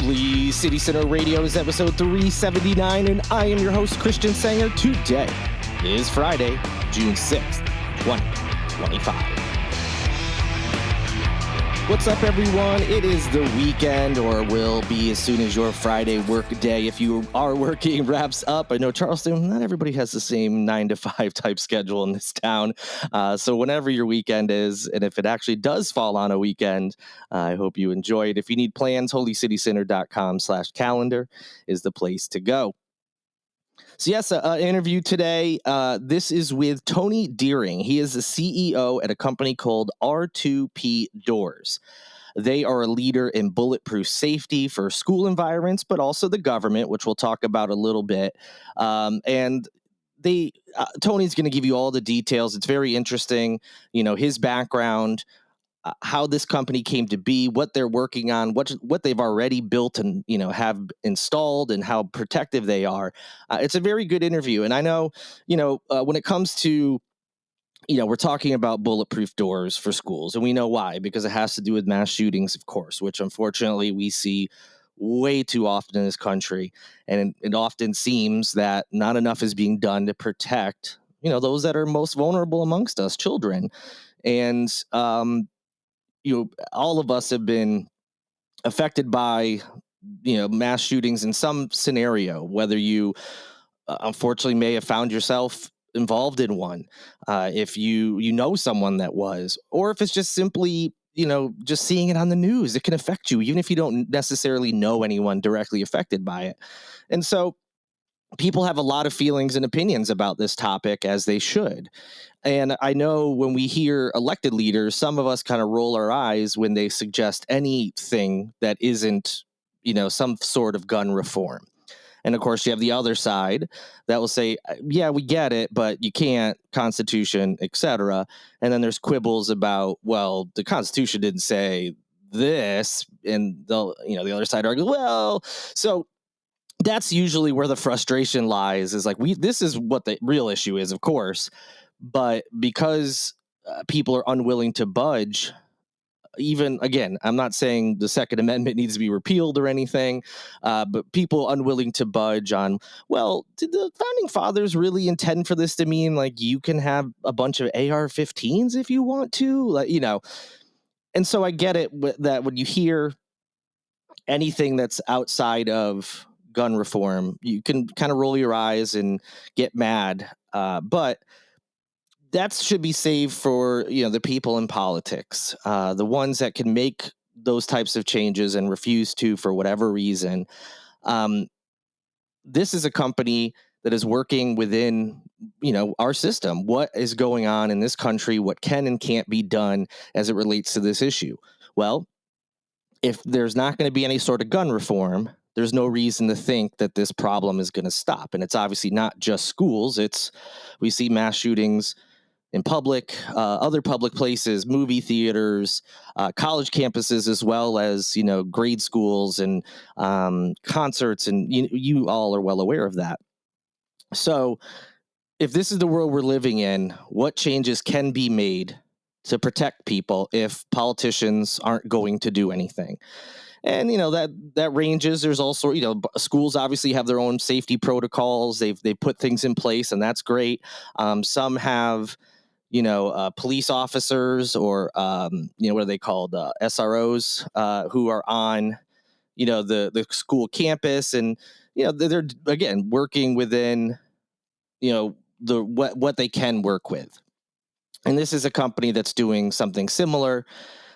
Holy City Center Radio's episode 379, and I am your host, Christian Sanger. Today is Friday, June 6th, 2025. What's up, everyone? It is the weekend, or will be as soon as your Friday work day, if you are working, wraps up. I know, Charleston, not everybody has the same 9 to 5 type schedule in this town. So whenever your weekend is, and if it actually does fall on a weekend, I hope you enjoy it. If you need plans, holycitycenter.com/calendar is the place to go. So yes, an interview today. This is with Tony Deering. He is the CEO at a company called R2P Doors. They are a leader in bulletproof safety for school environments, but also the government, which we'll talk about a little bit. And Tony's going to give you all the details. It's very interesting, his background, how this company came to be, what they're working on, what they've already built and have installed, and how protective they are. It's a very good interview, and I know when it comes to we're talking about bulletproof doors for schools, and we know why, because it has to do with mass shootings, of course, which unfortunately we see way too often in this country, and it often seems that not enough is being done to protect those that are most vulnerable amongst us, children, and all of us have been affected by, mass shootings in some scenario, whether you unfortunately may have found yourself involved in one, if you know someone that was, or if it's just simply, just seeing it on the news, it can affect you, even if you don't necessarily know anyone directly affected by it. And so people have a lot of feelings and opinions about this topic, as they should. And I know when we hear elected leaders, some of us kind of roll our eyes when they suggest anything that isn't, some sort of gun reform. And of course, you have the other side that will say, yeah, we get it, but you can't, Constitution, etc. And then there's quibbles about, well, the Constitution didn't say this. And the other side argues, well, so that's usually where the frustration lies, is like, this is what the real issue is, of course. But because people are unwilling to budge, even, again, I'm not saying the Second Amendment needs to be repealed or anything, but people unwilling to budge on, well, did the founding fathers really intend for this to mean like you can have a bunch of AR-15s if you want to, And so I get it that when you hear anything that's outside of gun reform, you can kind of roll your eyes and get mad, but that should be saved for the people in politics, the ones that can make those types of changes and refuse to for whatever reason. This is a company that is working within our system. What is going on in this country? What can and can't be done as it relates to this issue? Well, if there's not going to be any sort of gun reform, there's no reason to think that this problem is going to stop. And it's obviously not just schools. We see mass shootings in public, other public places, movie theaters, college campuses, as well as, grade schools and concerts. And you all are well aware of that. So if this is the world we're living in, what changes can be made to protect people if politicians aren't going to do anything? And that ranges. There's also schools obviously have their own safety protocols. They put things in place, and that's great. Some have police officers, or what are they called, SROs, who are on the school campus, and they're again working within what they can work with. And this is a company that's doing something similar.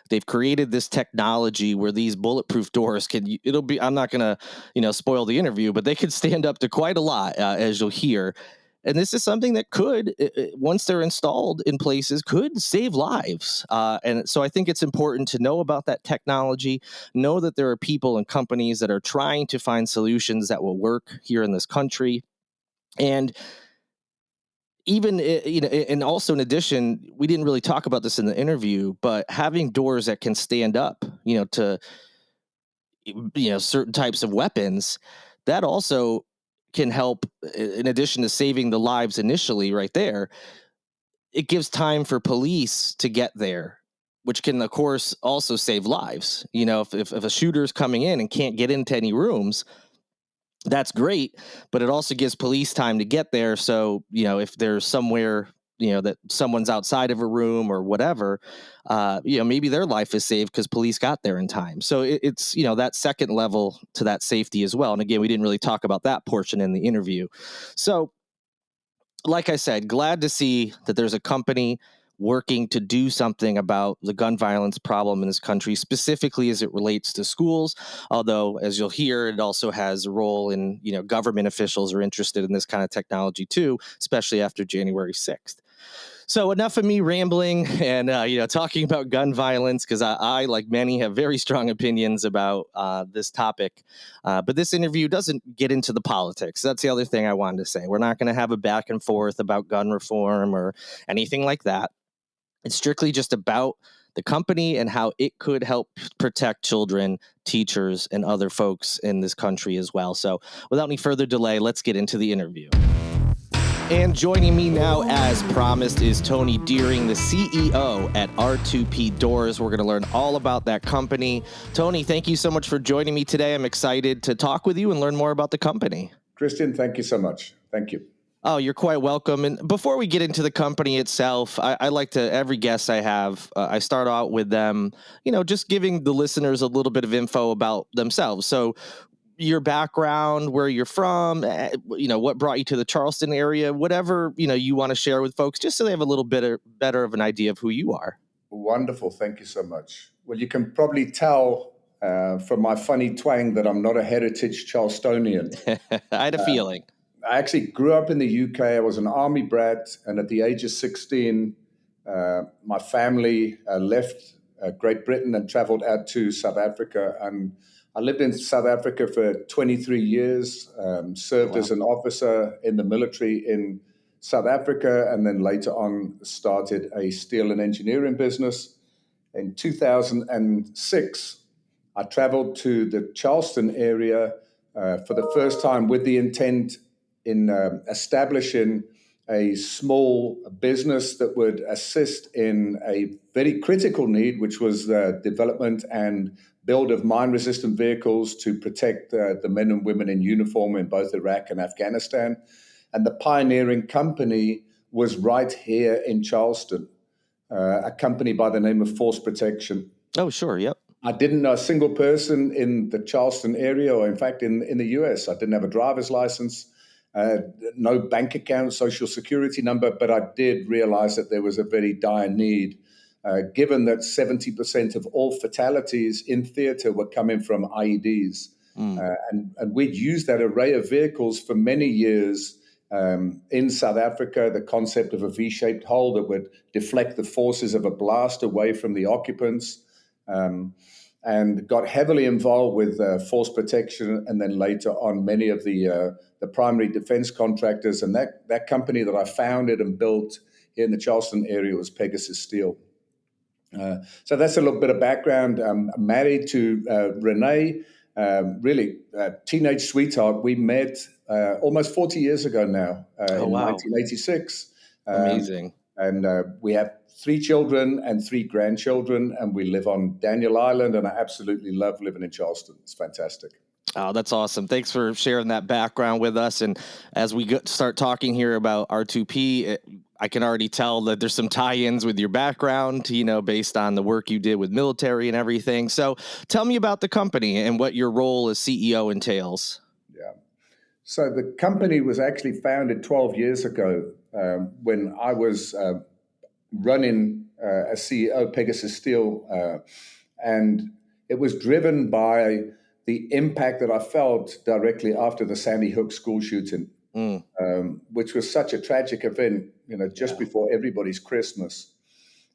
They've created this technology where these bulletproof doors I'm not going to, spoil the interview, but they could stand up to quite a lot, as you'll hear. And this is something that could, once they're installed in places, could save lives. And so I think it's important to know about that technology, know that there are people and companies that are trying to find solutions that will work here in this country. And even, and also in addition, we didn't really talk about this in the interview, but having doors that can stand up, to, certain types of weapons, that also can help. In addition to saving the lives initially right there, it gives time for police to get there which can, of course, also save lives. If a shooter's coming in and can't get into any rooms, that's great, but it also gives police time to get there. So, if there's somewhere, that someone's outside of a room or whatever, maybe their life is saved because police got there in time. So it's, that second level to that safety as well. And again, we didn't really talk about that portion in the interview. So, like I said, glad to see that there's a company working to do something about the gun violence problem in this country, specifically as it relates to schools. Although, as you'll hear, it also has a role in, government officials are interested in this kind of technology too, especially after January 6th. So enough of me rambling and talking about gun violence, because I, like many, have very strong opinions about this topic. But this interview doesn't get into the politics. That's the other thing I wanted to say. We're not going to have a back and forth about gun reform or anything like that. It's strictly just about the company and how it could help protect children, teachers, and other folks in this country as well. So without any further delay, let's get into the interview. And joining me now, as promised, is Tony Deering, the CEO at R2P Doors. We're going to learn all about that company. Tony, thank you so much for joining me today. I'm excited to talk with you and learn more about the company. Christian, thank you so much. Thank you. Oh, you're quite welcome. And before we get into the company itself, I like to, every guest I have, I start out with them, just giving the listeners a little bit of info about themselves. So your background, where you're from, what brought you to the Charleston area, whatever, you want to share with folks, just so they have a little bit better of an idea of who you are. Wonderful. Thank you so much. Well, you can probably tell from my funny twang that I'm not a heritage Charlestonian. I had a feeling. I actually grew up in the UK. I was an army brat. And at the age of 16, my family left Great Britain and traveled out to South Africa. And I lived in South Africa for 23 years, served as an officer in the military in South Africa, and then later on started a steel and engineering business. In 2006, I traveled to the Charleston area for the first time with the intent in establishing a small business that would assist in a very critical need, which was the development and build of mine-resistant vehicles to protect the men and women in uniform in both Iraq and Afghanistan. And the pioneering company was right here in Charleston, a company by the name of Force Protection. Oh, sure. Yep. I didn't know a single person in the Charleston area, or in fact in the US. I didn't have a driver's license, no bank account, social security number, but I did realize that there was a very dire need, given that 70% of all fatalities in theater were coming from IEDs. And we'd used that array of vehicles for many years in South Africa, the concept of a V-shaped hole that would deflect the forces of a blast away from the occupants, and got heavily involved with force protection, and then later on many of the primary defense contractors. And that company that I founded and built here in the Charleston area was Pegasus Steel. So that's a little bit of background. I'm married to Renee, really a teenage sweetheart. We met almost 40 years ago now, in 1986. Amazing. And we have 3 children and 3 grandchildren, and we live on Daniel Island, and I absolutely love living in Charleston. It's fantastic. Oh, that's awesome. Thanks for sharing that background with us. And as we start talking here about R2P, I can already tell that there's some tie-ins with your background, based on the work you did with military and everything. So tell me about the company and what your role as CEO entails. Yeah. So the company was actually founded 12 years ago when I was running as CEO Pegasus Steel. And it was driven by the impact that I felt directly after the Sandy Hook school shooting, which was such a tragic event, just before everybody's Christmas.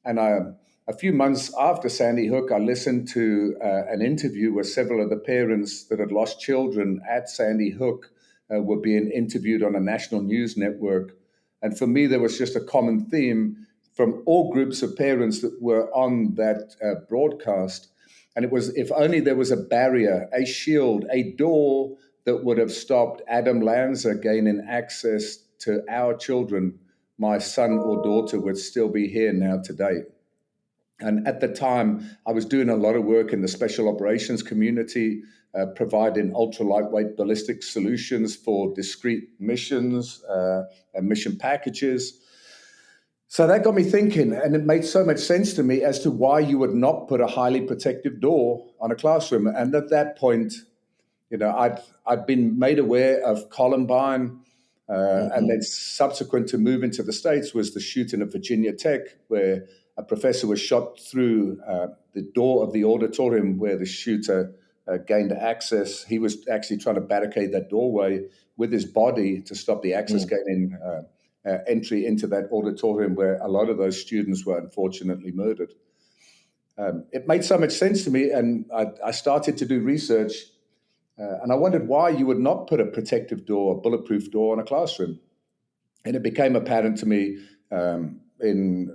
And a few months after Sandy Hook, I listened to an interview where several of the parents that had lost children at Sandy Hook were being interviewed on a national news network. And for me, there was just a common theme from all groups of parents that were on that broadcast. And it was, if only there was a barrier, a shield, a door that would have stopped Adam Lanza gaining access to our children, my son or daughter would still be here now today. And at the time, I was doing a lot of work in the special operations community, providing ultra lightweight ballistic solutions for discrete missions and mission packages. So that got me thinking, and it made so much sense to me as to why you would not put a highly protective door on a classroom. And at that point, I'd been made aware of Columbine, and Hmm. then subsequent to moving to the States was the shooting at Virginia Tech, where a professor was shot through the door of the auditorium where the shooter gained access. He was actually trying to barricade that doorway with his body to stop the access gaining entry into that auditorium where a lot of those students were unfortunately murdered. It made so much sense to me, and I started to do research, and I wondered why you would not put a protective door, a bulletproof door, on a classroom. And it became apparent to me in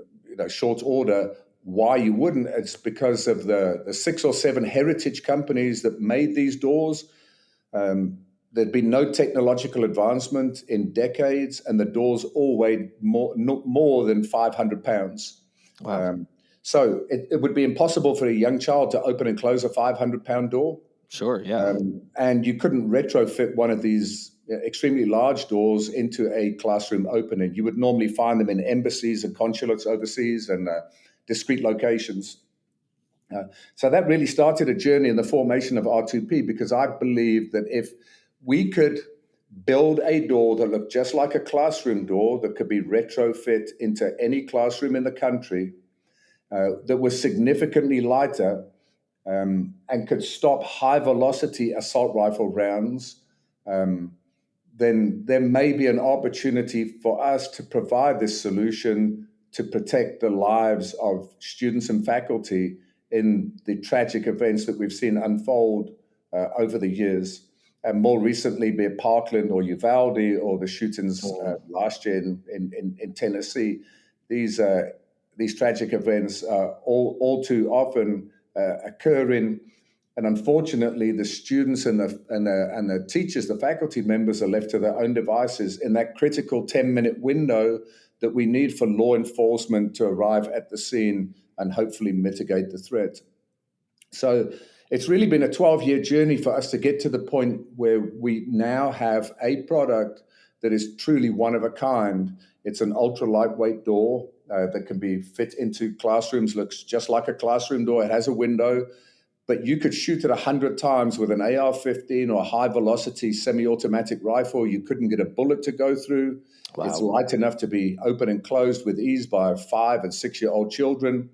short order why you wouldn't. It's because of the 6 or 7 heritage companies that made these doors. There'd been no technological advancement in decades, and the doors all weighed more than 500 pounds. Wow. So it would be impossible for a young child to open and close a 500-pound door. Sure. Yeah. And you couldn't retrofit one of these extremely large doors into a classroom opening. You would normally find them in embassies and consulates overseas and discrete locations. So that really started a journey in the formation of R2P, because I believed that if we could build a door that looked just like a classroom door that could be retrofit into any classroom in the country, that was significantly lighter, and could stop high velocity assault rifle rounds, then there may be an opportunity for us to provide this solution to protect the lives of students and faculty in the tragic events that we've seen unfold over the years. And more recently, be it Parkland or Uvalde or the shootings last year in Tennessee, these tragic events all too often occurring. And unfortunately, the students and the teachers, the faculty members, are left to their own devices in that critical 10-minute window that we need for law enforcement to arrive at the scene and hopefully mitigate the threat. So it's really been a 12-year journey for us to get to the point where we now have a product that is truly one of a kind. It's an ultra lightweight door that can be fit into classrooms, looks just like a classroom door. It has a window, but you could shoot it 100 times with an AR-15 or a high-velocity semi-automatic rifle. You couldn't get a bullet to go through. It's Wow. light enough to be open and closed with ease by 5- and 6-year-old children.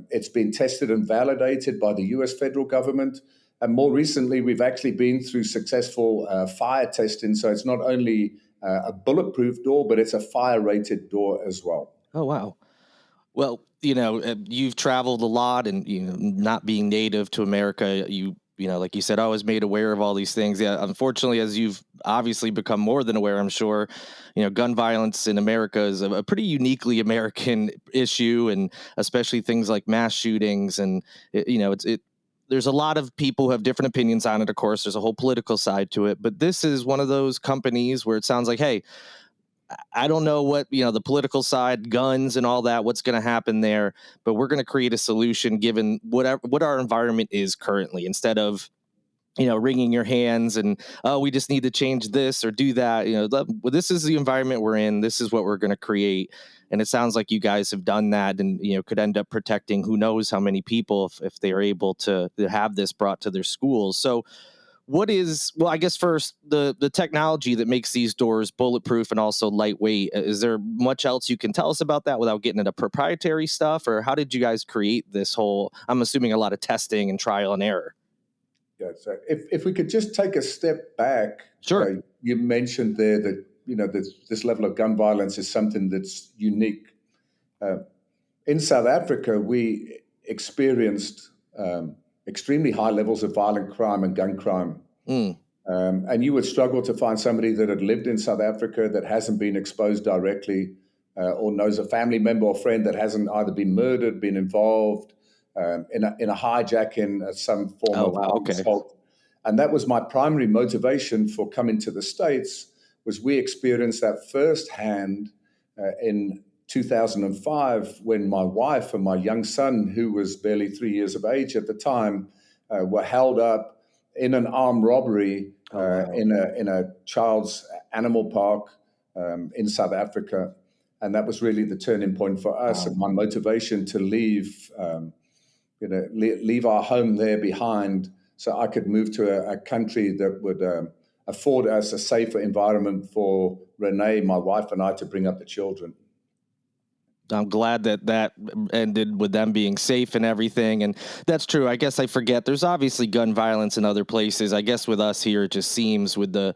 It's been tested and validated by the US federal government. And more recently, we've actually been through successful fire testing. So it's not only a bulletproof door, but it's a fire-rated door as well. Oh, wow. Well, you've traveled a lot, and not being native to America, like you said, I was made aware of all these things. Yeah, unfortunately, as you've obviously become more than aware, I'm sure, gun violence in America is a pretty uniquely American issue, and especially things like mass shootings, and it's. There's a lot of people who have different opinions on it. Of course, there's a whole political side to it, but this is one of those companies where it sounds like, hey, I don't know what, the political side, guns and all that, what's going to happen there, but we're going to create a solution given what our environment is currently, instead of, wringing your hands and, oh, we just need to change this or do that. This is the environment we're in. This is what we're going to create. And it sounds like you guys have done that, and, could end up protecting who knows how many people if they are able to have this brought to their schools. So, I guess first, the technology that makes these doors bulletproof and also lightweight, is there much else you can tell us about that without getting into proprietary stuff, or how did you guys create this whole, I'm assuming, a lot of testing and trial and error? Yeah, so if we could just take a step back, Sure. you mentioned there that this level of gun violence is something that's unique. Uh, in South Africa, we experienced extremely high levels of violent crime and gun crime. Mm. And you would struggle to find somebody that had lived in South Africa that hasn't been exposed directly, or knows a family member or friend that hasn't either been murdered, been involved in a hijacking, some form Oh, of wow. armed Okay. assault. And that was my primary motivation for coming to the States, was we experienced that firsthand in 2005 when my wife and my young son, who was barely 3 years of age at the time, were held up in an armed robbery Oh, wow. in a child's animal park in South Africa. And that was really the turning point for us and Wow. my motivation to leave, leave our home there behind so I could move to a country that would afford us a safer environment for Renee, my wife, and I to bring up the children. I'm glad that that ended with them being safe and everything. And that's true. I guess I forget. There's obviously gun violence in other places. I guess with us here, it just seems with the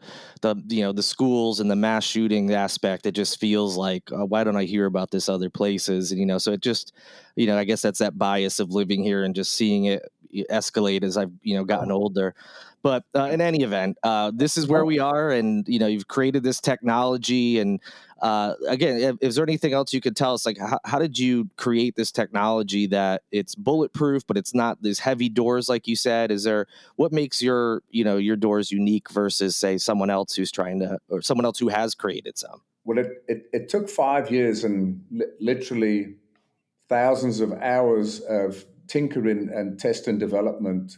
schools and the mass shooting aspect, it just feels like why don't I hear about this other places? And so it just I guess that's that bias of living here and just seeing it escalate as I've gotten older. But in any event, this is where we are, and you've created this technology. And again, is there anything else you could tell us? Like, how did you create this technology that it's bulletproof, but it's not these heavy doors, like you said? What makes your doors unique versus, say, someone else who's or someone else who has created some? Well, it took 5 years and literally thousands of hours of tinkering and test and development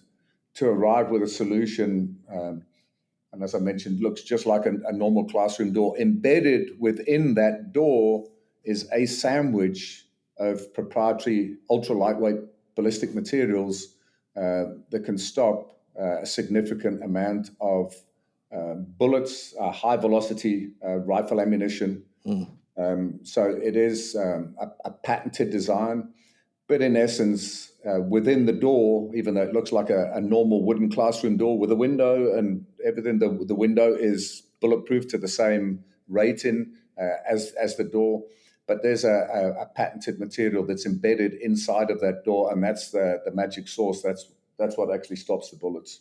to arrive with a solution. And as I mentioned, looks just like a normal classroom door. Embedded within that door is a sandwich of proprietary ultra lightweight ballistic materials that can stop a significant amount of bullets, high velocity rifle ammunition. Mm. So it is a patented design, but in essence, within the door, even though it looks like a normal wooden classroom door with a window and everything, the window is bulletproof to the same rating as the door. But there's a patented material that's embedded inside of that door, and that's the magic sauce. That's what actually stops the bullets.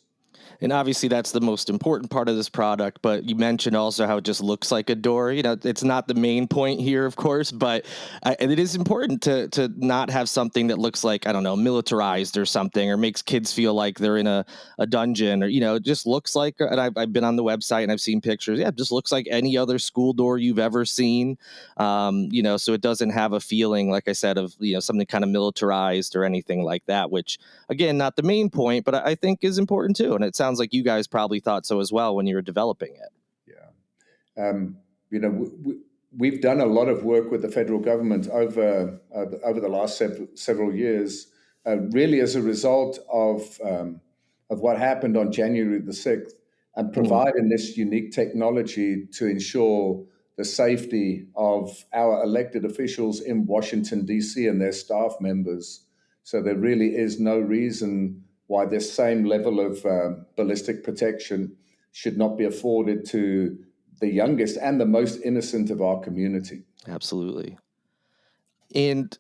And obviously, that's the most important part of this product. But you mentioned also how it just looks like a door. It's not the main point here, of course, but it is important to not have something that looks like, I don't know, militarized or something, or makes kids feel like they're in a dungeon, or it just looks like. And I've been on the website and I've seen pictures. Yeah, it just looks like any other school door you've ever seen. So it doesn't have a feeling, like I said, of something kind of militarized or anything like that, which again, not the main point, but I think is important too. And it sounds like you guys probably thought so as well when you were developing it. Yeah. We've done a lot of work with the federal government over the last several years, really as a result of what happened on January the 6th, and Mm. providing this unique technology to ensure the safety of our elected officials in Washington, D.C., and their staff members. So there really is no reason why this same level of ballistic protection should not be afforded to the youngest and the most innocent of our community. Absolutely. And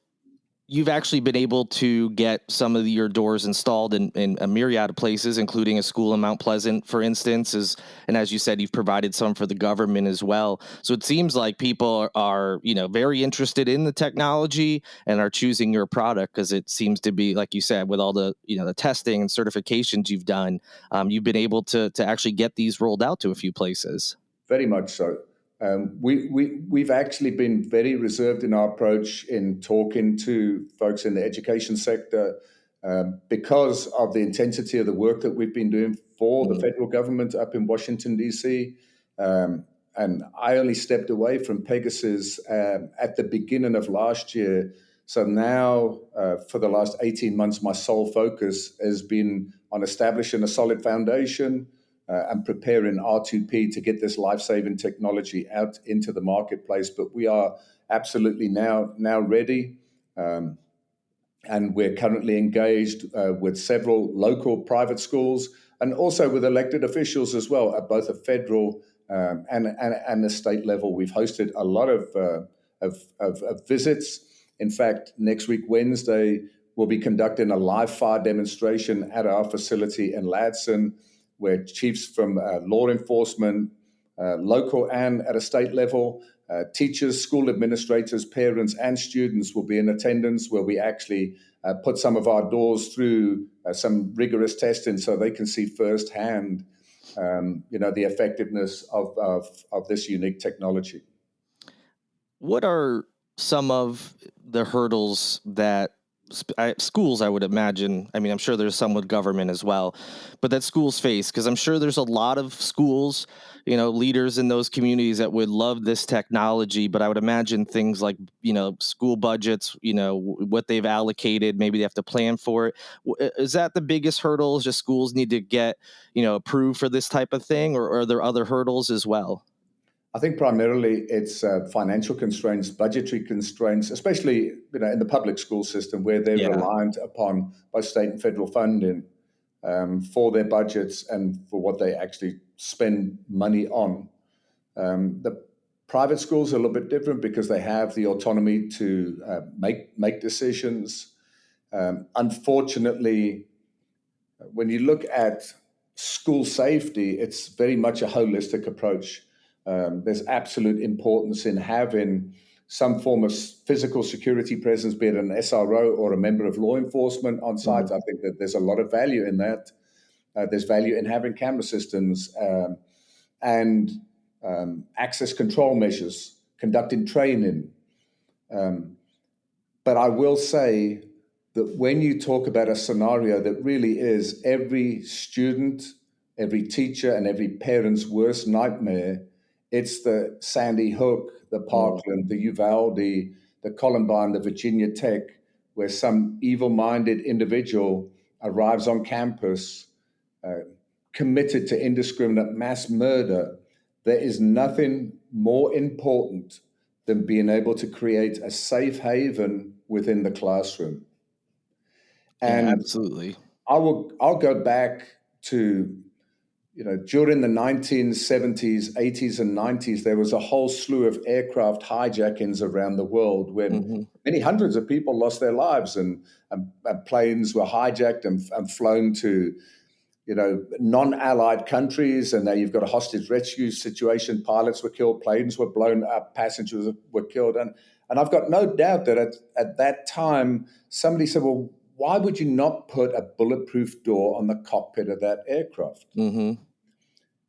you've actually been able to get some of your doors installed in a myriad of places, including a school in Mount Pleasant, for instance. And as you said, you've provided some for the government as well. So it seems like people are very interested in the technology and are choosing your product because it seems to be, like you said, with all the the testing and certifications you've done, you've been able to actually get these rolled out to a few places. Very much so. We've actually been very reserved in our approach in talking to folks in the education sector because of the intensity of the work that we've been doing for the Mhm. federal government up in Washington, D.C. And I only stepped away from Pegasus at the beginning of last year. So now, for the last 18 months, my sole focus has been on establishing a solid foundation and preparing R2P to get this life-saving technology out into the marketplace. But we are absolutely now ready. And we're currently engaged with several local private schools and also with elected officials as well at both a federal and a state level. We've hosted a lot of visits. In fact, next week, Wednesday, we'll be conducting a live fire demonstration at our facility in Ladson, where chiefs from law enforcement, local and at a state level, teachers, school administrators, parents, and students will be in attendance, where we actually put some of our doors through some rigorous testing so they can see firsthand, the effectiveness of this unique technology. What are some of the hurdles that schools, I would imagine, I mean, I'm sure there's some with government as well, but that schools face, because I'm sure there's a lot of schools, leaders in those communities that would love this technology, but I would imagine things like, school budgets, what they've allocated, maybe they have to plan for it. Is that the biggest hurdle? Is just schools need to get, approved for this type of thing, or are there other hurdles as well? I think primarily it's financial constraints, budgetary constraints, especially in the public school system where they're Yeah. reliant upon both state and federal funding for their budgets and for what they actually spend money on. The private schools are a little bit different because they have the autonomy to make decisions. Unfortunately, when you look at school safety, it's very much a holistic approach. There's absolute importance in having some form of physical security presence, be it an SRO or a member of law enforcement on site. I think that there's a lot of value in that. There's value in having camera systems and access control measures, conducting training. But I will say that when you talk about a scenario that really is every student, every teacher, and every parent's worst nightmare, it's the Sandy Hook, the Mm. Parkland, the Uvalde, the Columbine, the Virginia Tech, where some evil minded individual arrives on campus uh, committed to indiscriminate mass murder. There is nothing more important than being able to create a safe haven within the classroom. Yeah, And absolutely. I'll go back to during the 1970s, 80s, and 90s, there was a whole slew of aircraft hijackings around the world when Hmm. many hundreds of people lost their lives and planes were hijacked and flown to non-allied countries, and now you've got a hostage rescue situation. Pilots were killed, planes were blown up, passengers were killed, and I've got no doubt that at that time somebody said, "Well, why would you not put a bulletproof door on the cockpit of that aircraft?" Hmm.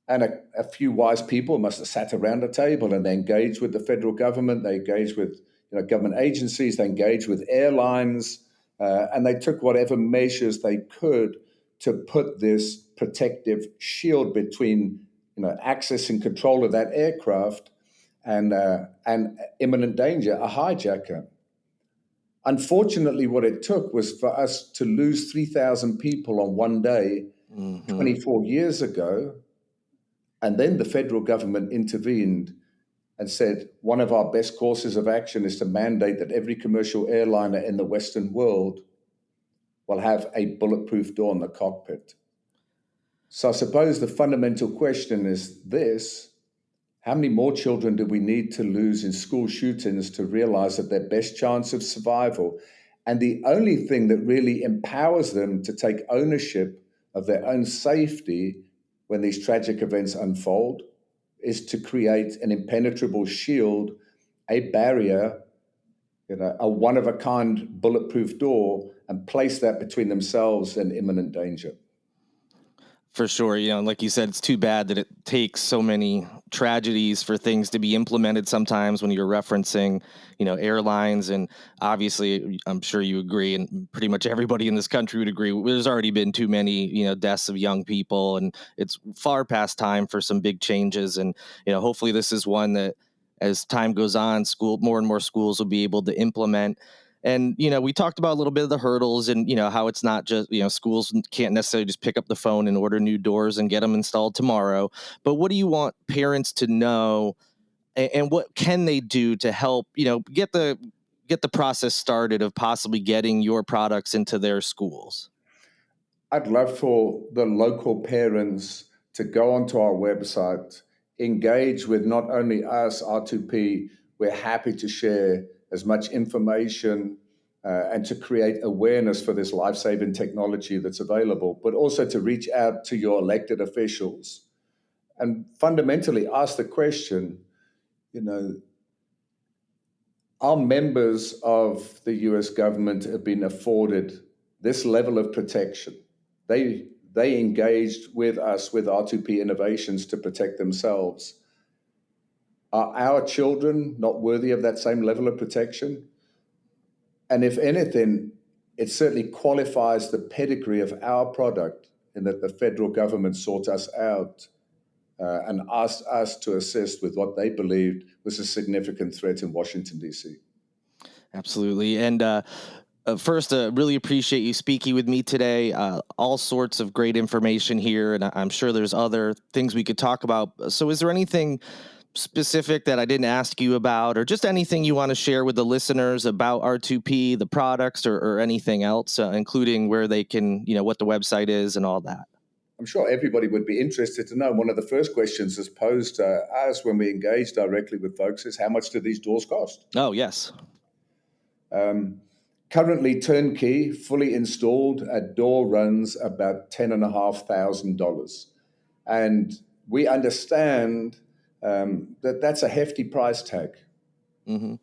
And a few wise people must have sat around a table and they engaged with the federal government, they engaged with government agencies, they engaged with airlines, and they took whatever measures they could to put this protective shield between access and control of that aircraft and imminent danger, a hijacker. Unfortunately, what it took was for us to lose 3,000 people on one day Hmm. 24 years ago. And then the federal government intervened and said one of our best courses of action is to mandate that every commercial airliner in the Western world will have a bulletproof door in the cockpit. So I suppose the fundamental question is this: how many more children do we need to lose in school shootings to realize that their best chance of survival and the only thing that really empowers them to take ownership of their own safety when these tragic events unfold is to create an impenetrable shield, a barrier, a one of a kind bulletproof door, and place that between themselves and imminent danger? For sure. Like you said, it's too bad that it takes so many tragedies for things to be implemented sometimes when you're referencing, airlines. And obviously, I'm sure you agree, and pretty much everybody in this country would agree, there's already been too many, deaths of young people, and it's far past time for some big changes. And, hopefully this is one that as time goes on, more and more schools will be able to implement. And, we talked about a little bit of the hurdles and, how it's not just, schools can't necessarily just pick up the phone and order new doors and get them installed tomorrow. But what do you want parents to know, and what can they do to help, get the process started of possibly getting your products into their schools? I'd love for the local parents to go onto our website, engage with not only us, R2P, we're happy to share as much information and to create awareness for this life saving technology that's available, but also to reach out to your elected officials and fundamentally ask the question, you know, our members of the US government have been afforded this level of protection. They engaged with us with R2P innovations to protect themselves. Are our children not worthy of that same level of protection? And if anything, it certainly qualifies the pedigree of our product in that the federal government sought us out and asked us to assist with what they believed was a significant threat in Washington, D.C. Absolutely. And first, really appreciate you speaking with me today. All sorts of great information here, and I'm sure there's other things we could talk about. So is there anything specific that I didn't ask you about, or just anything you want to share with the listeners about R2P, the products, or anything else, including where they can, what the website is and all that? I'm sure everybody would be interested to know. One of the first questions that's posed to us when we engage directly with folks is, how much do these doors cost? Oh, yes. Currently, turnkey, fully installed, a door runs about $10,500. And we understand that that's a hefty price tag. Mm-hmm.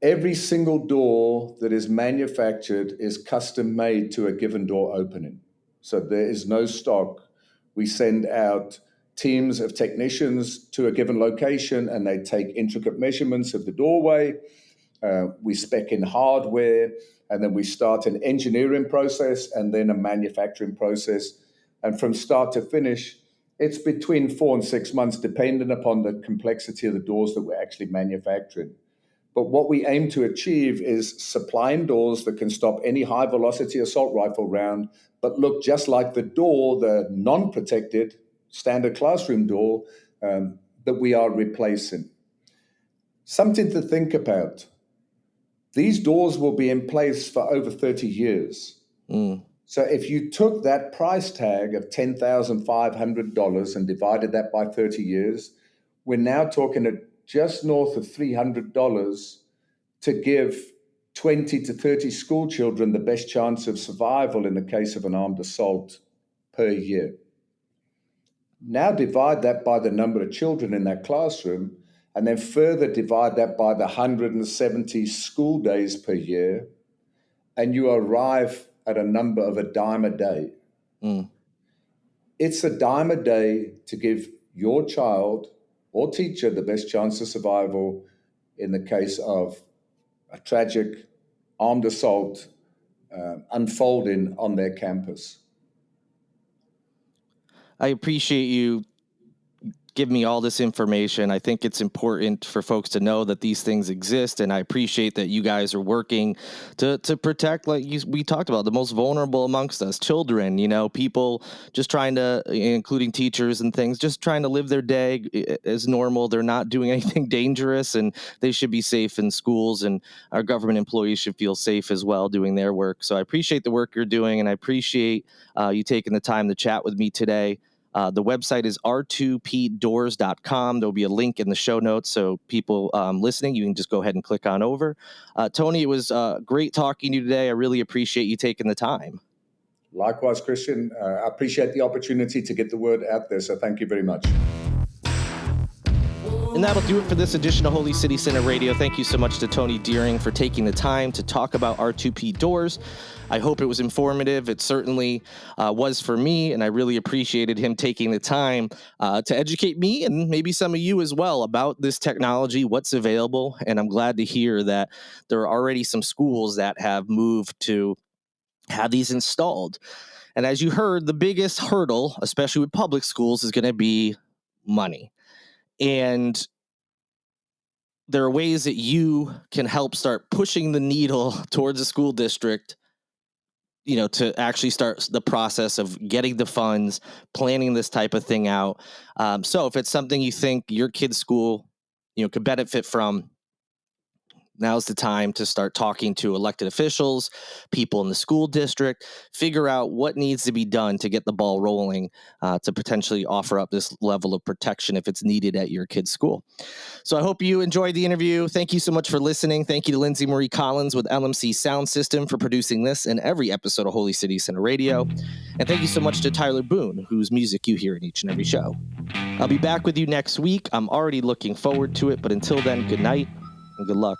Every single door that is manufactured is custom made to a given door opening. So there is no stock. We send out teams of technicians to a given location and they take intricate measurements of the doorway. We spec in hardware, and then we start an engineering process and then a manufacturing process. And from start to finish, it's between 4 and 6 months, depending upon the complexity of the doors that we're actually manufacturing. But what we aim to achieve is supplying doors that can stop any high velocity assault rifle round, but look just like the door, the non-protected standard classroom door that we are replacing. Something to think about. These doors will be in place for over 30 years. So if you took that price tag of $10,500 and divided that by 30 years, we're now talking at just north of $300 to give 20 to 30 school children the best chance of survival in the case of an armed assault per year. Now divide that by the number of children in that classroom, and then further divide that by the 170 school days per year, and you arrive at a number of $10 a day. It's $10 a day to give your child or teacher the best chance of survival in the case of a tragic armed assault unfolding on their campus. I appreciate you give me all this information. I think it's important for folks to know that these things exist, and I appreciate that you guys are working to protect, like we talked about, the most vulnerable amongst us, children, people just trying to, including teachers and things, just trying to live their day as normal. They're not doing anything dangerous, and they should be safe in schools, and our government employees should feel safe as well doing their work. So I appreciate the work you're doing, and I appreciate you taking the time to chat with me today. The website is r2pdoors.com. There'll be a link in the show notes, so people listening, you can just go ahead and click on over. Tony, it was great talking to you today. I really appreciate you taking the time. Likewise, Christian. I appreciate the opportunity to get the word out there, so thank you very much. And that'll do it for this edition of Holy City Center Radio. Thank you so much to Tony Deering for taking the time to talk about R2P doors. I hope it was informative. It certainly was for me, and I really appreciated him taking the time to educate me and maybe some of you as well about this technology, what's available. And I'm glad to hear that there are already some schools that have moved to have these installed. And as you heard, the biggest hurdle, especially with public schools, is going to be money. And there are ways that you can help start pushing the needle towards a school district, to actually start the process of getting the funds, planning this type of thing out. So if it's something you think your kid's school, could benefit from, now's the time to start talking to elected officials, people in the school district, figure out what needs to be done to get the ball rolling, to potentially offer up this level of protection if it's needed at your kid's school. So I hope you enjoyed the interview. Thank you so much for listening. Thank you to Lindsay Marie Collins with LMC Sound System for producing this and every episode of Holy City Center Radio. And thank you so much to Tyler Boone, whose music you hear in each and every show. I'll be back with you next week. I'm already looking forward to it. But until then, good night and good luck.